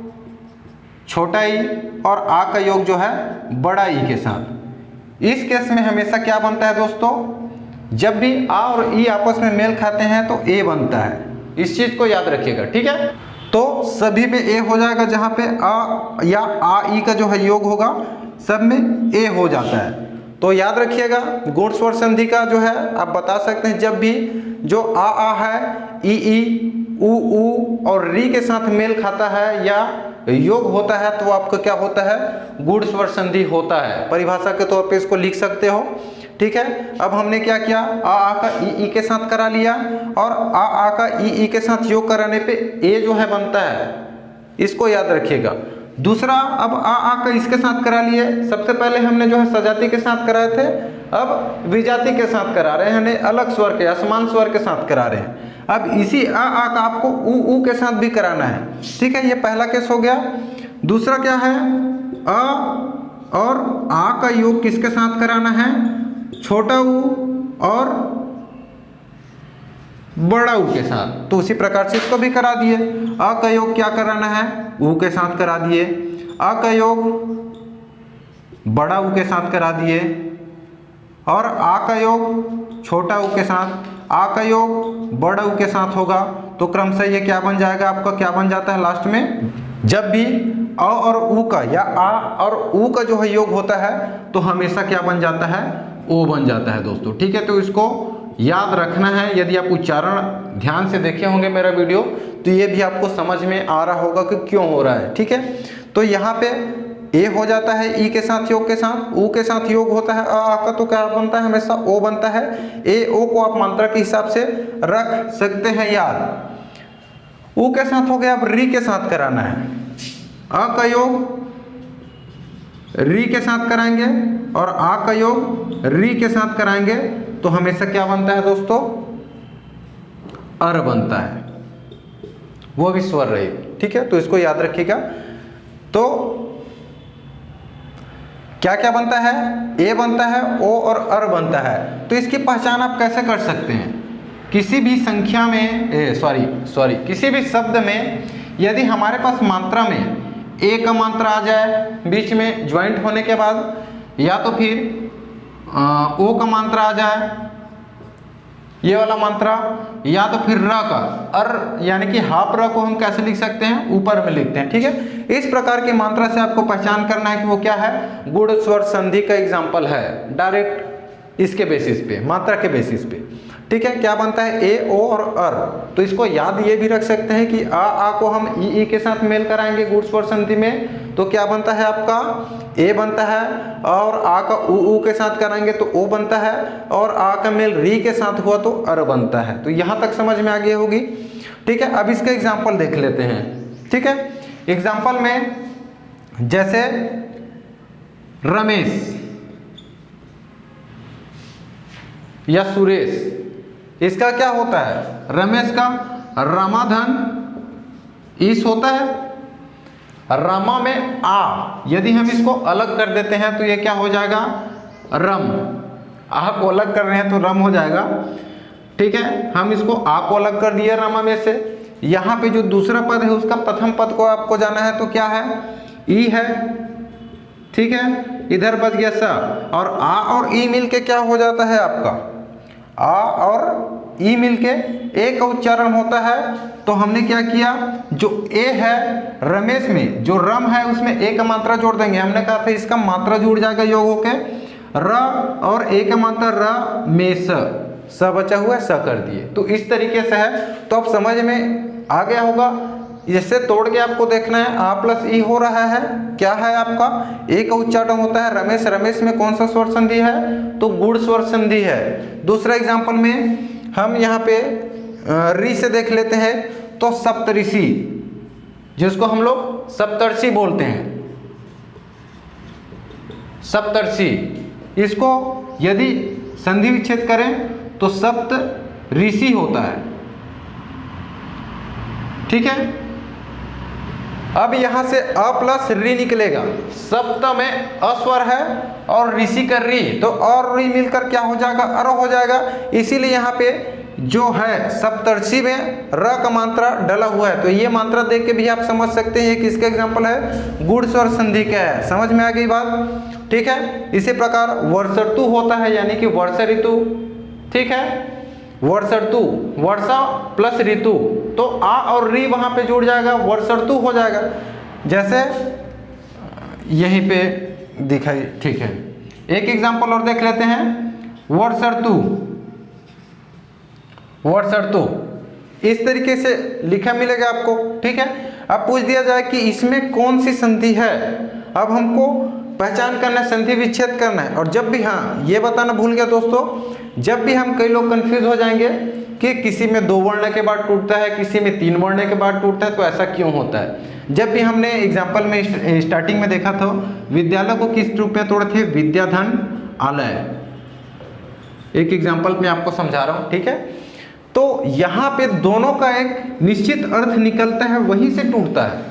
छोटा ई और आ का योग जो है बड़ा ई के साथ। इस केस में हमेशा क्या बनता है दोस्तों, जब भी आ और ई आपस में मेल खाते हैं तो ए बनता है। इस चीज को याद रखिएगा। ठीक है, तो सभी में ए हो जाएगा, जहां पे आ या आ ई का जो है योग होगा सब में ए हो जाता है। तो याद रखिएगा, गुण स्वर संधि का जो है आप बता सकते हैं, जब भी जो आ है ई उ और री के साथ मेल खाता है या योग होता है तो आपका क्या होता है, गुण स्वर संधि होता है। परिभाषा के तौर पे इसको लिख सकते हो। ठीक है, अब हमने क्या किया, आ का ई के साथ करा लिया और आ का ई के साथ योग कराने पे ए जो है बनता है, इसको याद रखिएगा। दूसरा, अब आ का इसके साथ करा लिए। सबसे पहले हमने जो है सजाती के साथ कराए थे, अब विजाति के साथ करा रहे हैं, यानी अलग स्वर के असमान स्वर के साथ करा रहे हैं। अब इसी आ का आपको उ के साथ भी कराना है। ठीक है, ये पहला केस हो गया। दूसरा क्या है, अ और आ का योग किसके साथ कराना है, छोटा उ और बड़ा उ के साथ। तो उसी प्रकार से इसको भी करा दिए। अ का योग क्या कराना है, उ के साथ करा दिए। अ का योग बड़ा उ के साथ करा दिए और आ का योग छोटा उ के साथ, आ का योग बड़ा उ के साथ होगा। तो क्रमशः ये क्या बन जाएगा, आपका क्या बन जाता है लास्ट में, जब भी अ और उ का या आ और उ का जो है योग होता है तो हमेशा क्या बन जाता है, ओ बन जाता है दोस्तों। ठीक है, तो इसको याद रखना है। यदि आप उच्चारण ध्यान से देखे होंगे मेरा वीडियो तो ये भी आपको समझ में आ रहा होगा कि क्यों हो रहा है। ठीक है, तो यहाँ पे ए हो जाता है ई के साथ योग के साथ, उ के साथ योग होता है आ का, तो क्या बनता है, हमेशा ओ बनता है। ए ओ को आप मात्रा के हिसाब से रख सकते हैं याद। उ के साथ हो गया, अब री के साथ कराना है। अ का योग री के साथ कराएंगे और आ का योग री के साथ कराएंगे तो हमेशा क्या बनता है दोस्तों, अर बनता है, वो भी स्वर रहित। ठीक है, तो इसको याद रखिएगा। तो क्या क्या बनता है, ए बनता है, ओ और अर बनता है। तो इसकी पहचान आप कैसे कर सकते हैं, किसी भी संख्या में किसी भी शब्द में यदि हमारे पास मात्रा में ए का मात्रा आ जाए बीच में ज्वाइंट होने के बाद, या तो फिर ओ का मात्रा आ जाए ये वाला मात्रा, या तो फिर र का, अर यानी कि हाफ र को हम कैसे लिख सकते हैं, ऊपर में लिखते हैं। ठीक है, इस प्रकार की मात्रा से आपको पहचान करना है कि वो क्या है, गुण स्वर संधि का एग्जाम्पल है, डायरेक्ट इसके बेसिस पे, मात्रा के बेसिस पे। ठीक है, क्या बनता है, ए ओ और अर। तो इसको याद ये भी रख सकते हैं कि आ को हम ई के साथ मेल कराएंगे गुण स्वर संधि में तो क्या बनता है, आपका ए बनता है, और आ का उ के साथ कराएंगे तो ओ बनता है, और आ का मेल री के साथ हुआ तो अर बनता है। तो यहाँ तक समझ में आ गई होगी। ठीक है, अब इसका एग्जाम्पल देख लेते हैं। ठीक है, एग्जाम्पल में जैसे रमेश या सुरेश, इसका क्या होता है, रमेश का रामाधन इस होता है, रमा में आ, यदि हम इसको अलग कर देते हैं तो ये क्या हो जाएगा, रम। आ को अलग कर रहे हैं तो रम हो जाएगा। ठीक है, हम इसको आ को अलग कर दिए रमा में से। यहाँ पे जो दूसरा पद है उसका प्रथम पद को आपको जाना है तो क्या है, ई है। ठीक है, इधर बच गया सा, और आ और ई मिल के क्या हो जाता है आपका, आ और ई मिलके ए का उच्चारण होता है, तो हमने क्या किया, जो ए है रमेश में, जो रम है उसमें ए का मात्रा जोड़ देंगे। हमने कहा था इसका मात्रा जुड़ जाएगा योग होके, र और ए का मात्रा र में स बचा हुआ है, स कर दिए। तो इस तरीके से है, तो अब समझ में आ गया होगा। इससे तोड़ के आपको देखना है, आ प्लस ई हो रहा है, क्या है आपका, ए का उच्चारण होता है रमेश, रमेश में कौन सा स्वर संधि है, तो गुण स्वर संधि है। दूसरा एग्जांपल में हम यहाँ पे री से देख लेते हैं, तो सप्तऋषि, जिसको हम लोग सप्तर्षि बोलते हैं, सप्तर्षि, इसको यदि संधि विच्छेद करें तो सप्त ऋषि होता है, ठीक है। अब यहां से अ प्लस री निकलेगा, सप्त में अस्वर है और ऋषि का री, तो और री मिलकर क्या हो जाएगा, अर हो जाएगा। इसीलिए यहाँ पे जो है सप्तर्षि में र का मात्रा डला हुआ है, तो ये मात्रा देख के भी आप समझ सकते हैं किसका एग्जाम्पल है, गुण स्वर संधि का है। समझ में आ गई बात, ठीक है। इसी प्रकार वर्ष ऋतु होता है, यानी कि वर्षा ऋतु, ठीक है, वर्ष ऋतु, वर्षा प्लस ऋतु, तो आ और री वहां पे जुड़ जाएगा, वर्ष ऋतु हो जाएगा, जैसे यहीं पे दिखाई, ठीक है। एक एग्जांपल और देख लेते हैं, वर्ष ऋतु, वर्ष ऋतु इस तरीके से लिखा मिलेगा आपको, ठीक है। अब पूछ दिया जाए कि इसमें कौन सी संधि है, अब हमको पहचान करना है, संधि विच्छेद करना है। और जब भी, हाँ ये बताना भूल गया दोस्तों, जब भी हम, कई लोग कंफ्यूज हो जाएंगे कि किसी में 2 वर्ण के बाद टूटता है, किसी में 3 वर्ण के बाद टूटता है, तो ऐसा क्यों होता है। जब भी हमने एग्जाम्पल में स्टार्टिंग में देखा था, विद्यालय को किस रूप में तोड़े थे, विद्याधन आलय, एक एग्जाम्पल में आपको समझा रहा हूँ, ठीक है। तो यहाँ पे दोनों का एक निश्चित अर्थ निकलता है, वहीं से टूटता है।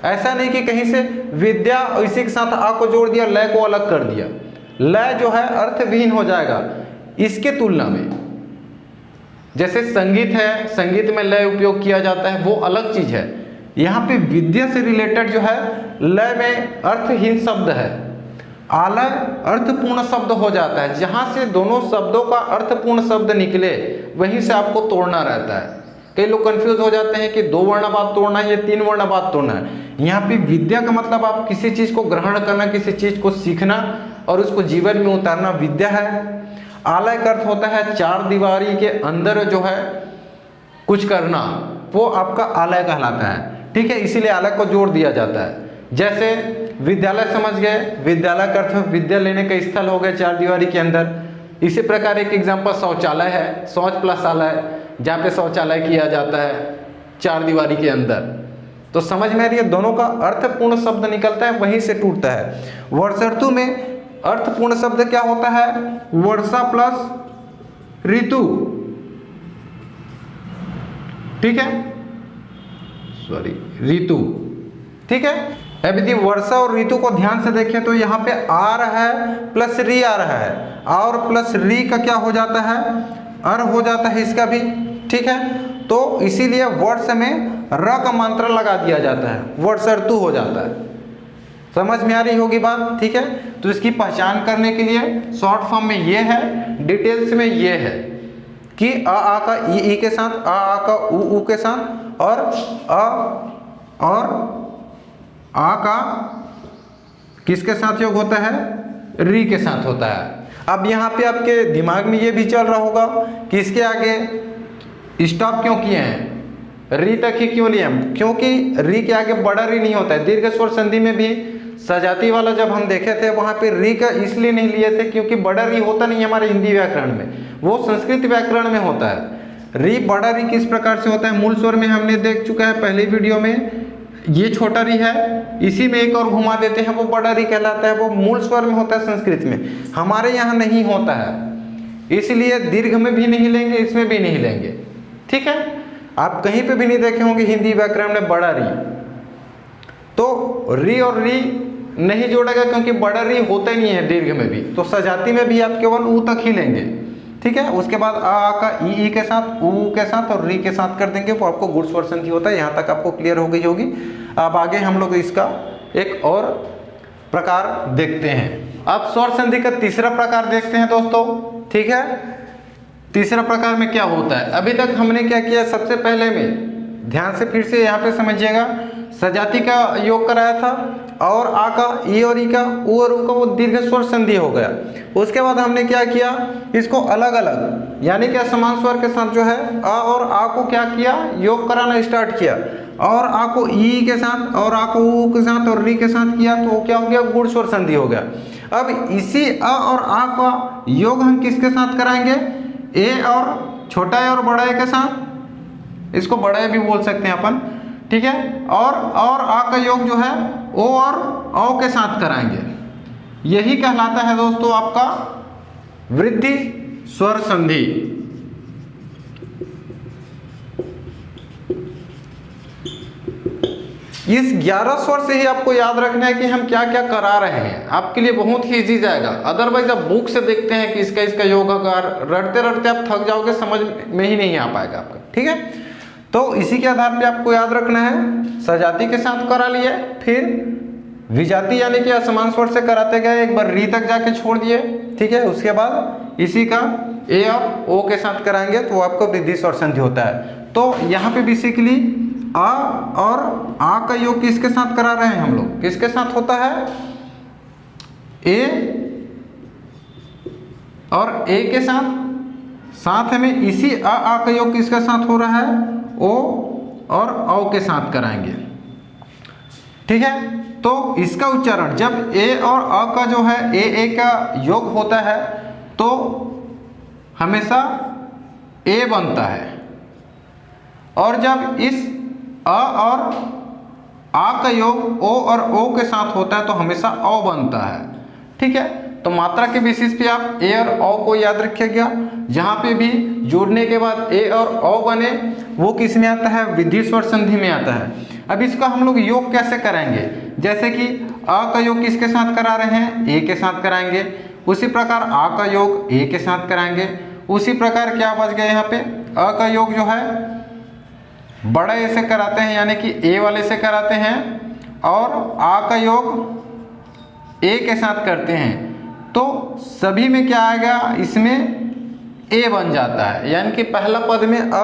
ऐसा नहीं कि कहीं से विद्या और इसी के साथ आ को जोड़ दिया, लय को अलग कर दिया, लय जो है अर्थविहीन हो जाएगा इसके तुलना में। जैसे संगीत है, संगीत में लय उपयोग किया जाता है, वो अलग चीज है। यहाँ पे विद्या से रिलेटेड जो है, लय में अर्थहीन शब्द है, आलय अर्थपूर्ण शब्द हो जाता है। जहां से दोनों शब्दों का अर्थपूर्ण शब्द निकले, वहीं से आपको तोड़ना रहता है। कई लोग कंफ्यूज हो जाते हैं कि 2 वर्ण बाद तोड़ना है या 3 वर्ण बाद तोड़ना है। यहाँ पे विद्या का मतलब आप किसी चीज को ग्रहण करना, किसी चीज को सीखना और उसको जीवन में उतारना विद्या है। आलय का अर्थ होता है 4 दीवारी के अंदर जो है कुछ करना, वो आपका आलय कहलाता है, ठीक है। इसीलिए आलय को जोड़ दिया जाता है। जैसे विद्यालय समझ गए, विद्यालय का अर्थ विद्या लेने का स्थल हो गया 4 दीवारी के अंदर। इसी प्रकार एक एग्जाम्पल शौचालय है, शौच प्लस आलय, जहाँ पे शौचालय किया जाता है 4 दीवारी के अंदर। तो समझ में आ रही है, दोनों का अर्थपूर्ण शब्द निकलता है, वहीं से टूटता है। वर्ष ऋतु में अर्थपूर्ण शब्द क्या होता है, वर्षा प्लस ऋतु, ठीक है, सॉरी ऋतु, ठीक है। अब यदि वर्षा और ऋतु को ध्यान से देखें तो यहाँ पे आ रहा है प्लस री आ रहा है, और प्लस री का क्या हो जाता है, अर हो जाता है इसका भी, ठीक है। तो इसीलिए वर्ष में र का मात्रा लगा दिया जाता है, वर्ष ऋतु हो जाता है। समझ में आ रही होगी बात, ठीक है। तो इसकी पहचान करने के लिए शॉर्ट फॉर्म में ये है, डिटेल्स में ये है कि आ का ई के साथ, आ का उ के साथ, और आ का किसके साथ योग होता है, री के साथ होता है। अब यहाँ पे आपके दिमाग में ये भी चल रहा होगा कि इसके आगे स्टॉप क्यों किए हैं, री तक ही क्यों लिए हम, क्योंकि री के आगे बड़ा री नहीं होता है। दीर्घ स्वर संधि में भी सजाती वाला जब हम देखे थे, वहाँ पे री का इसलिए नहीं लिए थे क्योंकि बड़ा री होता नहीं हमारे हिंदी व्याकरण में, वो संस्कृत व्याकरण में होता है। री बड़ा री किस प्रकार से होता है, मूल स्वर में हमने देख चुका है पहले वीडियो में, ये छोटा री है, इसी में एक और घुमा देते हैं, वो बड़ा री कहलाता है, वो मूल स्वर में होता है संस्कृत में, हमारे यहाँ नहीं होता है। इसलिए दीर्घ में भी नहीं लेंगे, इसमें भी नहीं लेंगे, ठीक है। आप कहीं पे भी नहीं देखे होंगे हिंदी व्याकरण में बड़ा री, तो री और री नहीं जोड़ेगा क्योंकि बड़ा री होता ही नहीं है दीर्घ में भी। तो सजाती में भी आप केवल ऊ तक ही लेंगे, ठीक है। उसके बाद आ का ई के साथ, ऊ के साथ और री के साथ कर देंगे, वो आपको गुण स्वर संधि होता है। यहाँ तक आपको क्लियर हो गई होगी। अब आगे हम लोग इसका एक और प्रकार देखते हैं। अब स्वर संधि का तीसरा प्रकार देखते हैं दोस्तों, ठीक है। तीसरा प्रकार में क्या होता है, अभी तक हमने क्या किया, सबसे पहले में ध्यान से फिर से यहाँ पे समझिएगा, सजाति का योग कराया था और आ का, ई और ई का, उ और उ का वो दीर्घ स्वर संधि हो गया। उसके बाद हमने क्या किया, इसको अलग अलग यानी कि असमान स्वर के साथ जो है अ और आ को क्या किया, योग कराना स्टार्ट किया, और आ को ई के साथ और आ को उ के साथ और री के साथ किया तो क्या हो गया, गुण स्वर संधि हो गया। अब इसी अ और आ का योग हम किसके साथ कराएंगे, ए और छोटा ए और बड़ा ए के साथ, इसको बड़ा ए भी बोल सकते हैं अपन, ठीक है। और आ का योग जो है ओ और औ के साथ कराएंगे। यही कहलाता है दोस्तों आपका वृद्धि स्वर संधि। इस 11 स्वर से ही आपको याद रखना है कि हम क्या क्या करा रहे हैं, आपके लिए बहुत ही इजी जाएगा। अदरवाइज आप बुक से देखते हैं कि इसका योगाकार, रटते रटते आप थक जाओगे, समझ में ही नहीं आ पाएगा आपका, ठीक है। तो इसी के आधार पे आपको याद रखना है, सजाति के साथ करा लिए, फिर विजाति यानी कि असमान स्वर से कराते गए, एक बार री तक जाके छोड़ दिए, ठीक है। उसके बाद इसी का ए और ओ के साथ कराएंगे तो आपको वृद्धि स्वर संधि होता है। तो यहाँ पे बेसिकली आ और आ का योग किसके साथ करा रहे हैं हम लोग, किसके साथ होता है, ए और ए के साथ में इसी आ का योग किसके साथ हो रहा है, ओ और औ के साथ कराएंगे, ठीक है। तो इसका उच्चारण जब ए और अ का जो है ए का योग होता है तो हमेशा ए बनता है, और जब इस अ और आ का योग ओ और ओ के साथ होता है तो हमेशा औ बनता है, ठीक है। तो मात्रा के बेसिस पे आप ए और औ को याद रखिएगा। जहाँ पे भी जोड़ने के बाद ए और औ बने वो किस में आता है, वृद्धि स्वर संधि में आता है। अब इसका हम लोग योग कैसे कराएंगे, जैसे कि अ का योग किसके साथ करा रहे हैं, ए के साथ कराएंगे, उसी प्रकार आ का योग ए के साथ कराएंगे। उसी प्रकार क्या बच गया यहाँ पे, अ का योग जो है बड़ा ए से कराते हैं यानी कि ए वाले से कराते हैं, और आ का योग ए के साथ करते हैं, तो सभी में क्या आएगा, इसमें ए बन जाता है। यानी कि पहला पद में अ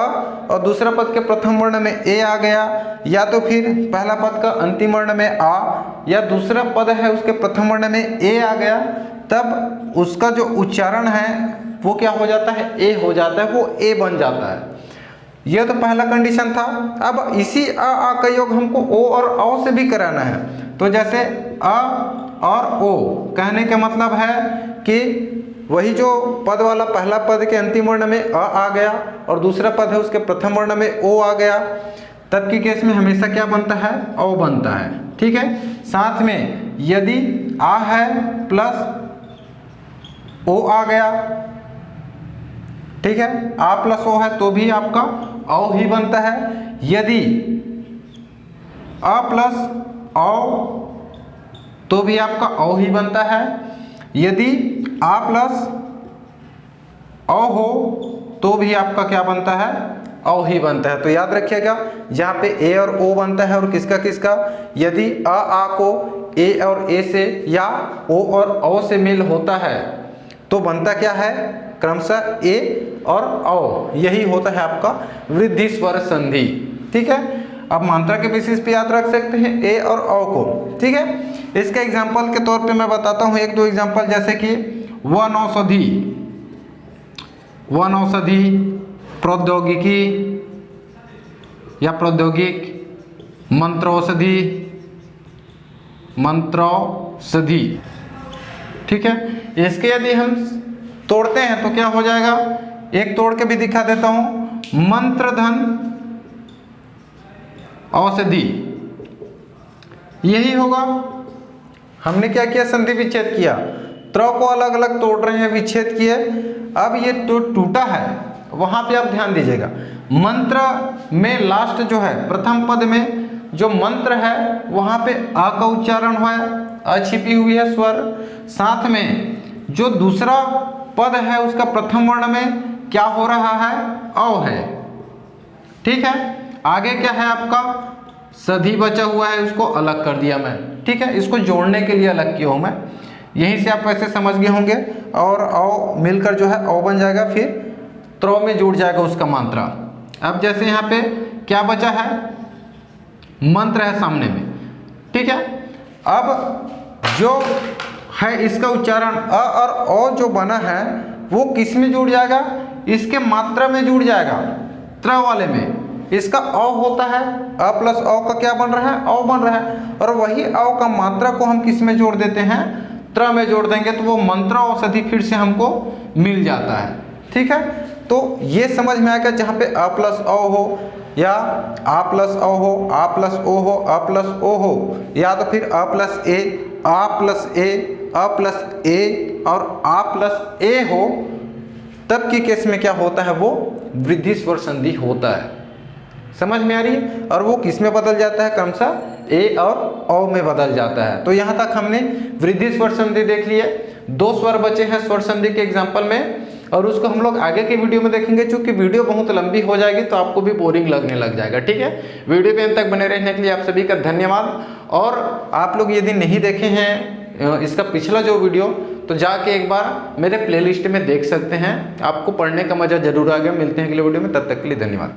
और दूसरा पद के प्रथम वर्ण में ए आ गया, या तो फिर पहला पद का अंतिम वर्ण में आ, या दूसरा पद है उसके प्रथम वर्ण में ए आ गया, तब उसका जो उच्चारण है वो क्या हो जाता है, ए हो जाता है, वो ए बन जाता है। यह तो पहला कंडीशन था। अब इसी आ का योग हमको ओ और औ से भी कराना है। तो जैसे अ और ओ कहने का मतलब है कि वही जो पद वाला पहला पद के अंतिम वर्ण में अ आ गया और दूसरा पद है उसके प्रथम वर्ण में ओ आ गया, तब की केस में हमेशा क्या बनता है, ओ बनता है, ठीक है। साथ में यदि आ है प्लस ओ आ गया, ठीक है, आ प्लस ओ है तो भी आपका औ ही बनता है। यदि आ प्लस औ तो भी आपका औ ही बनता है। यदि आ प्लस औ हो तो भी आपका क्या बनता है, औ ही बनता है। तो याद रखिएगा जहाँ पे ए और ओ बनता है और किसका किसका, यदि आ को ए और ए से या ओ और औ से मेल होता है तो बनता क्या है, क्रमशः ए और औ, यही होता है आपका वृद्धि स्वर संधि, ठीक है। अब मात्रा के बेसिस पे याद रख सकते हैं ए और औ को, ठीक है। इसके एग्जाम्पल के तौर पे मैं बताता हूँ एक दो एग्जाम्पल, जैसे कि वनौषधि, वनौषधि, प्रौद्योगिकी या प्रौद्योगिक, मंत्रौषधि, मंत्रौषधि, ठीक है। इसके यदि हम तोड़ते हैं तो क्या हो जाएगा, एक तोड़ के भी दिखा देता हूं, मंत्रधन औषधि, यही होगा। हमने क्या किया, संधि विच्छेद किया, त्र को अलग अलग तोड़ रहे हैं, विच्छेद किए। अब ये तो टूटा है, वहां पे आप ध्यान दीजिएगा, मंत्र में लास्ट जो है प्रथम पद में जो मंत्र है वहां पे अ का उच्चारण हुआ है, अ छिपी हुई है स्वर। साथ में जो दूसरा पद है उसका प्रथम वर्ण में क्या हो रहा है, औ है, ठीक है। आगे क्या है आपका, सधी बचा हुआ है, उसको अलग कर दिया मैं, ठीक है। इसको जोड़ने के लिए अलग किया हूं मैं, यहीं से आप वैसे समझ गए होंगे। और औ मिलकर जो है औ बन जाएगा, फिर त्र में जुड़ जाएगा उसका मात्रा। अब जैसे यहाँ पे क्या बचा है, मंत्र है सामने में, ठीक है। अब जो है इसका उच्चारण अ और ओ जो बना है वो किस में जुड़ जाएगा, इसके मात्रा में जुड़ जाएगा, त्र वाले में। इसका अ होता है, अ प्लस अ का क्या बन रहा है, अ बन रहा है, और वही अ का मात्रा को हम किस में जोड़ देते हैं, त्र में जोड़ देंगे, तो वो मंत्र औषधि फिर से हमको मिल जाता है, ठीक है। तो ये समझ में आएगा जहाँ पे अ प्लस अ हो, या आ प्लस अ हो, आ प्लस ओ हो, अ प्लस ओ हो, या तो फिर अ प्लस ए, आ प्लस ए, अ प्लस ए और आ प्लस ए हो, तब की केस में क्या होता है, वो वृद्धि स्वर संधि होता है। समझ में आ रही है। और वो किस में बदल जाता है, क्रमशः ए और ओ में बदल जाता है। तो यहाँ तक हमने वृद्धि स्वर संधि देख लिया। 2 स्वर बचे हैं स्वर संधि के एग्जाम्पल में, और उसको हम लोग आगे के वीडियो में देखेंगे। चूंकि वीडियो बहुत लंबी हो जाएगी तो आपको भी बोरिंग लगने लग जाएगा, ठीक है। वीडियो पे अंत तक बने रहने के लिए आप सभी का धन्यवाद। और आप लोग यदि नहीं देखे हैं इसका पिछला जो वीडियो, तो जाके एक बार मेरे प्लेलिस्ट में देख सकते हैं, आपको पढ़ने का मजा जरूर आ गया। मिलते हैं अगले वीडियो में, तब तक के लिए धन्यवाद।